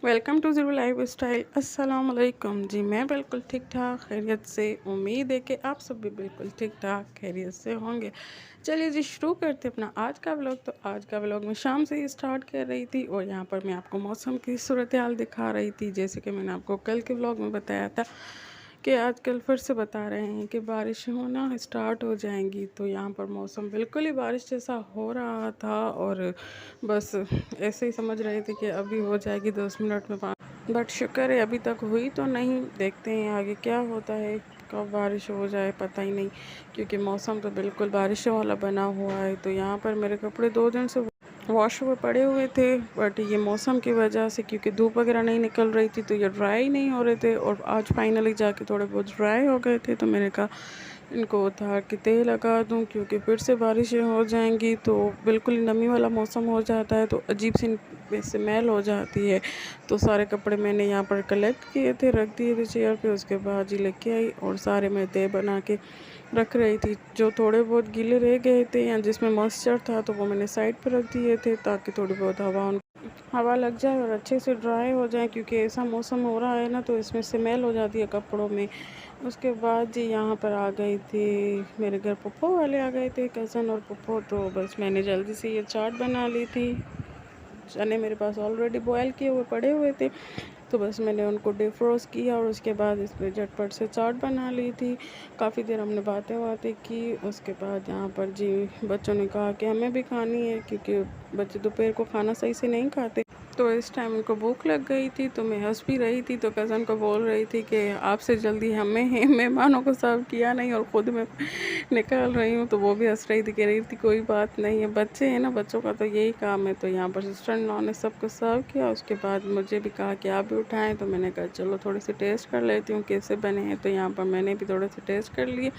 Welcome to zero lifestyle. अस्सलाम वालेकुम जी। मैं बिल्कुल ठीक ठाक खैरियत से, उम्मीद है कि आप सब भी बिल्कुल ठीक ठाक खैरियत से होंगे। चलिए जी, शुरू करते अपना आज का व्लॉग। तो आज का व्लॉग मैं शाम से ही स्टार्ट कर रही थी और यहाँ पर मैं आपको मौसम की सूरत हाल दिखा रही थी। जैसे कि मैंने आपको कल के व्लॉग में बताया था कि आजकल फिर से बता रहे हैं कि बारिश होना स्टार्ट हो जाएंगी। तो यहाँ पर मौसम बिल्कुल ही बारिश जैसा हो रहा था और बस ऐसे ही समझ रहे थे कि अभी हो जाएगी 10 मिनट में बट शुक्र है अभी तक हुई तो नहीं। देखते हैं आगे क्या होता है, कब बारिश हो जाए पता ही नहीं, क्योंकि मौसम तो बिल्कुल बारिश वाला बना हुआ है। तो यहाँ पर मेरे कपड़े 2 दिन से वॉश हुए पड़े हुए थे, बट ये मौसम की वजह से, क्योंकि धूप वगैरह नहीं निकल रही थी, तो ये ड्राई नहीं हो रहे थे। और आज फाइनली जाके थोड़े बहुत ड्राई हो गए थे। तो मैंने कहा इनको उतार के तह लगा दूं, क्योंकि फिर से बारिशें हो जाएंगी तो बिल्कुल ही नमी वाला मौसम हो जाता है, तो अजीब सी स्मेल हो जाती है। तो सारे कपड़े मैंने यहाँ पर कलेक्ट किए थे, रख दिए थे चेयर पे। उसके बाद जी लेके आई और सारे मैं तह बना के रख रही थी। जो थोड़े बहुत गीले रह गए थे या जिसमें मॉइस्चर था, तो वो मैंने साइड पर रख दिए थे ताकि थोड़ी बहुत हवा लग जाए और अच्छे से ड्राई हो जाए, क्योंकि ऐसा मौसम हो रहा है ना, तो इसमें स्मेल हो जाती है कपड़ों में। उसके बाद जी यहाँ पर आ गई थी, मेरे घर पप्पो वाले आ गए थे, कज़न और पप्पो। तो बस मैंने जल्दी से ये चाट बना ली थी। चने मेरे पास ऑलरेडी बॉयल किए हुए पड़े हुए थे, तो बस मैंने उनको डिफ्रोस्ट किया और उसके बाद इस पर झटपट से चाट बना ली थी। काफ़ी देर हमने बातें बातें की। उसके बाद यहाँ पर जी बच्चों ने कहा कि हमें भी खानी है, क्योंकि बच्चे दोपहर को खाना सही से नहीं खाते। तो इस टाइम उनको भूख लग गई थी, तो मैं हंस भी रही थी। तो कज़न को बोल रही थी कि आपसे जल्दी हमें है, मेहमानों को सर्व किया नहीं और ख़ुद मैं निकाल रही हूँ। तो वो भी हंस रही थी, कह रही थी कोई बात नहीं है, बच्चे हैं ना, बच्चों का तो यही काम है। तो यहाँ पर सिस्टर इन लॉ ने सबको सर्व किया। उसके बाद मुझे भी कहा कि आप भी उठाएं, तो मैंने कहा चलो थोड़े से टेस्ट कर लेती हूँ कैसे बने हैं। तो यहाँ पर मैंने भी थोड़े से टेस्ट कर लिए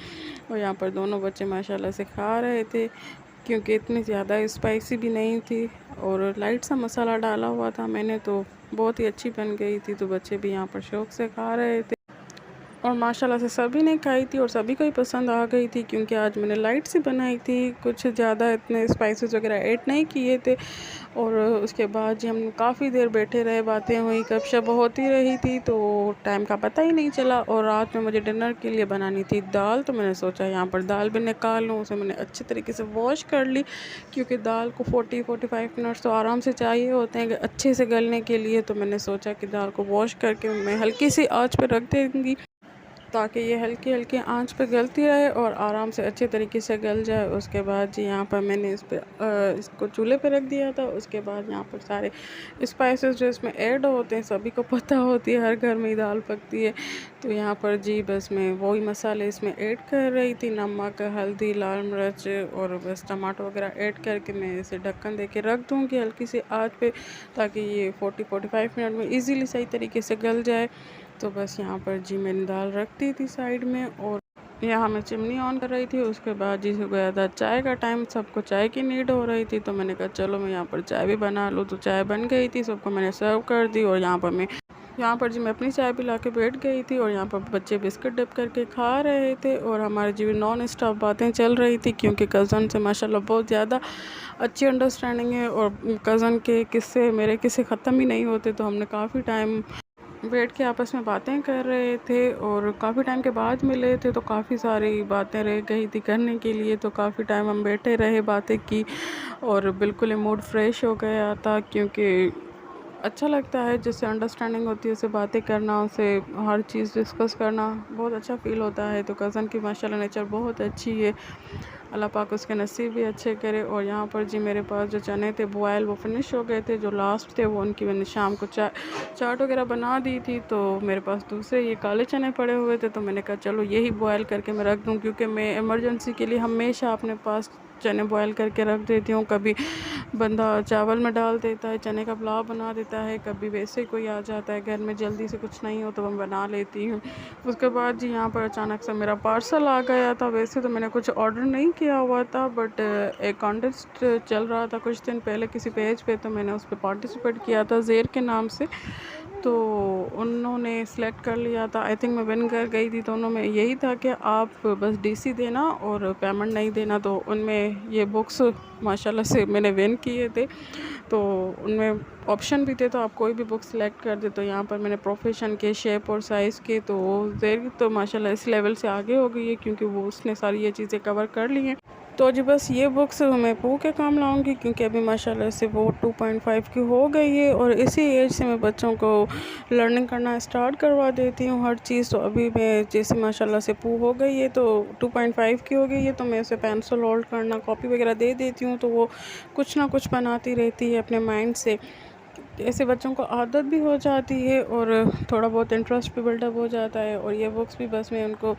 और यहाँ पर दोनों बच्चे माशाल्लाह से खा रहे थे, क्योंकि इतनी ज़्यादा स्पाइसी भी नहीं थी और लाइट सा मसाला डाला हुआ था मैंने, तो बहुत ही अच्छी बन गई थी। तो बच्चे भी यहाँ पर शौक़ से खा रहे थे और माशाल्लाह से सभी ने खाई थी और सभी को ही पसंद आ गई थी, क्योंकि आज मैंने लाइट सी बनाई थी, कुछ ज़्यादा इतने स्पाइसेस वगैरह ऐड नहीं किए थे। और उसके बाद जी हम काफ़ी देर बैठे रहे, बातें हुई, गपशप होती रही थी, तो टाइम का पता ही नहीं चला। और रात में मुझे डिनर के लिए बनानी थी दाल, तो मैंने सोचा यहाँ पर दाल भी निकाल लूँ। उसे मैंने अच्छे तरीके से वॉश कर ली, क्योंकि दाल को 40-45 मिनट्स तो आराम से चाहिए होते हैं अच्छे से गलने के लिए। तो मैंने सोचा कि दाल को वॉश करके मैं हल्की सी आँच पर रख दूँगी, ताकि ये हल्की हल्की आंच पे गलती रहे और आराम से अच्छे तरीके से गल जाए। उसके बाद जी यहाँ पर मैंने इसको चूल्हे पे रख दिया था। उसके बाद यहाँ पर सारे स्पाइसेस जो इसमें ऐड होते हैं, सभी को पता होती है, हर घर में ही दाल पकती है। तो यहाँ पर जी बस मैं वही मसाले इसमें ऐड कर रही थी, नमक, हल्दी, लाल मिर्च और बस टमाटर वगैरह ऐड करके मैं इसे ढक्कन दे के रख दूँगी हल्की सी आँच पे, ताकि ये 40-45 मिनट में ईज़िली सही तरीके से गल जाए। तो बस यहाँ पर जी मैंने दाल रख दी थी साइड में और यहाँ मैं चिमनी ऑन कर रही थी। उसके बाद जी हो गया था चाय का टाइम, सबको चाय की नीड हो रही थी। तो मैंने कहा चलो मैं यहाँ पर चाय भी बना लूँ। तो चाय बन गई थी, सबको मैंने सर्व कर दी और यहाँ पर जी मैं अपनी चाय पिला के बैठ गई थी और यहाँ पर बच्चे बिस्किट डिप करके खा रहे थे और हमारे जी नॉन स्टॉप बातें चल रही थी, क्योंकि कज़न से माशाल्लाह बहुत ज़्यादा अच्छी अंडरस्टैंडिंग है और कज़न के किस्से मेरे किस्से ख़त्म ही नहीं होते। तो हमने काफ़ी टाइम बैठ के आपस में बातें कर रहे थे और काफ़ी टाइम के बाद मिले थे, तो काफ़ी सारी बातें रह गई थी करने के लिए। तो काफ़ी टाइम हम बैठे रहे, बातें की और बिल्कुल ही मूड फ्रेश हो गया था, क्योंकि अच्छा लगता है जिससे अंडरस्टैंडिंग होती है, उससे बातें करना, उससे हर चीज़ डिस्कस करना बहुत अच्छा फ़ील होता है। तो कज़न की माशाल्लाह नेचर बहुत अच्छी है, अल्लाह पाक उसके नसीब भी अच्छे करे। और यहाँ पर जी मेरे पास जो चने थे बॉयल वो फिनिश हो गए थे, जो लास्ट थे वो उनकी मैंने शाम को चाट वगैरह बना दी थी। तो मेरे पास दूसरे ये काले चने पड़े हुए थे, तो मैंने कहा चलो यही बॉयल करके मैं रख दूँ, क्योंकि मैं इमरजेंसी के लिए हमेशा अपने पास चने बॉयल करके रख देती हूँ। कभी बंदा चावल में डाल देता है, चने का पुलाव बना देता है, कभी वैसे कोई आ जाता है घर में, जल्दी से कुछ नहीं हो तो मैं बना लेती हूँ। उसके बाद जी यहाँ पर अचानक से मेरा पार्सल आ गया था। वैसे तो मैंने कुछ ऑर्डर नहीं किया हुआ था, बट एक कॉन्टेस्ट चल रहा था कुछ दिन पहले किसी पेज पे, तो मैंने उस पर पार्टिसिपेट किया था ज़ेर के नाम से। तो उन्होंने सेलेक्ट कर लिया था, आई थिंक मैं विन कर गई थी। तो उन्होंने यही था कि आप बस डीसी देना और पेमेंट नहीं देना। तो उनमें ये बुक्स माशाल्लाह से मैंने विन किए थे, तो उनमें ऑप्शन भी थे, तो आप कोई भी बुक सेलेक्ट कर दे। तो यहाँ पर मैंने प्रोफेशन के, शेप और साइज़ के, तो ज़ेर तो माशाल्लाह इस लेवल से आगे हो गई है क्योंकि वो उसने सारी ये चीज़ें कवर कर ली हैं। तो जी बस ये बुक्स मैं पू के काम लाऊंगी क्योंकि अभी माशाल्लाह से वो 2.5 की हो गई है और इसी एज से मैं बच्चों को लर्निंग करना स्टार्ट करवा देती हूँ हर चीज़। तो अभी मैं जैसे माशाल्लाह से पू हो गई है तो 2.5 की हो गई है, तो मैं उसे पेंसिल होल्ड करना, कॉपी वगैरह दे देती हूँ, तो वो कुछ ना कुछ बनाती रहती है अपने माइंड से। ऐसे बच्चों को आदत भी हो जाती है और थोड़ा बहुत इंटरेस्ट भी बिल्डअप हो जाता है। और ये बुक्स भी बस मैं उनको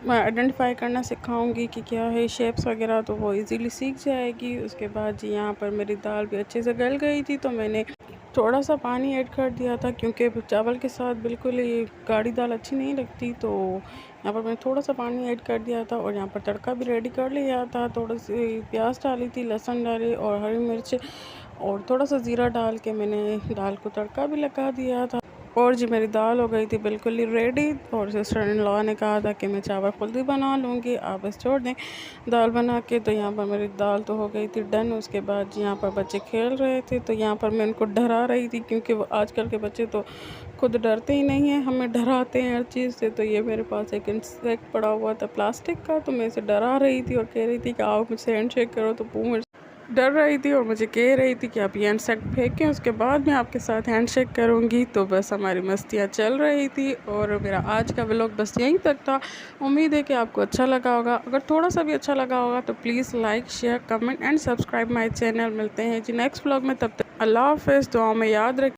मैं आइडेंटिफाई करना सिखाऊंगी कि क्या है शेप्स वगैरह, तो वो इजीली सीख जाएगी। उसके बाद जी यहाँ पर मेरी दाल भी अच्छे से गल गई थी, तो मैंने थोड़ा सा पानी ऐड कर दिया था क्योंकि चावल के साथ बिल्कुल ही गाढ़ी दाल अच्छी नहीं लगती। तो यहाँ पर मैंने थोड़ा सा पानी ऐड कर दिया था और यहाँ पर तड़का भी रेडी कर लिया था। थोड़ी सी प्याज डाली थी, लहसुन डाली और हरी मिर्च और थोड़ा सा ज़ीरा डाल के मैंने दाल को तड़का भी लगा दिया था। और जी मेरी दाल हो गई थी बिल्कुल ही रेडी और सिस्टर इन लॉ ने कहा था कि मैं चावल खुद ही बना लूँगी, आप बस छोड़ दें दाल बना के। तो यहाँ पर मेरी दाल तो हो गई थी डन। उसके बाद जी यहाँ पर बच्चे खेल रहे थे, तो यहाँ पर मैं उनको डरा रही थी क्योंकि वो आजकल के बच्चे तो खुद डरते ही नहीं हैं, हमें डराते हैं हर चीज़ से। तो ये मेरे पास एक इंसेक्ट पड़ा हुआ था प्लास्टिक का, तो मैं इसे डरा रही थी और कह रही थी कि आओ मुझसे हैंड शेक करो। तो पूम डर रही थी और मुझे कह रही थी कि आप ये इंसेक्ट फेंकें, उसके बाद मैं आपके साथ हैंडशेक करूंगी। तो बस हमारी मस्तियाँ चल रही थी और मेरा आज का व्लॉग बस यहीं तक था। उम्मीद है कि आपको अच्छा लगा होगा। अगर थोड़ा सा भी अच्छा लगा होगा तो please like, share, comment and subscribe my channel. मिलते हैं जी नेक्स्ट व्लॉग में, तब तक अल्लाह हाफ़िज़। दुआ में याद रखें।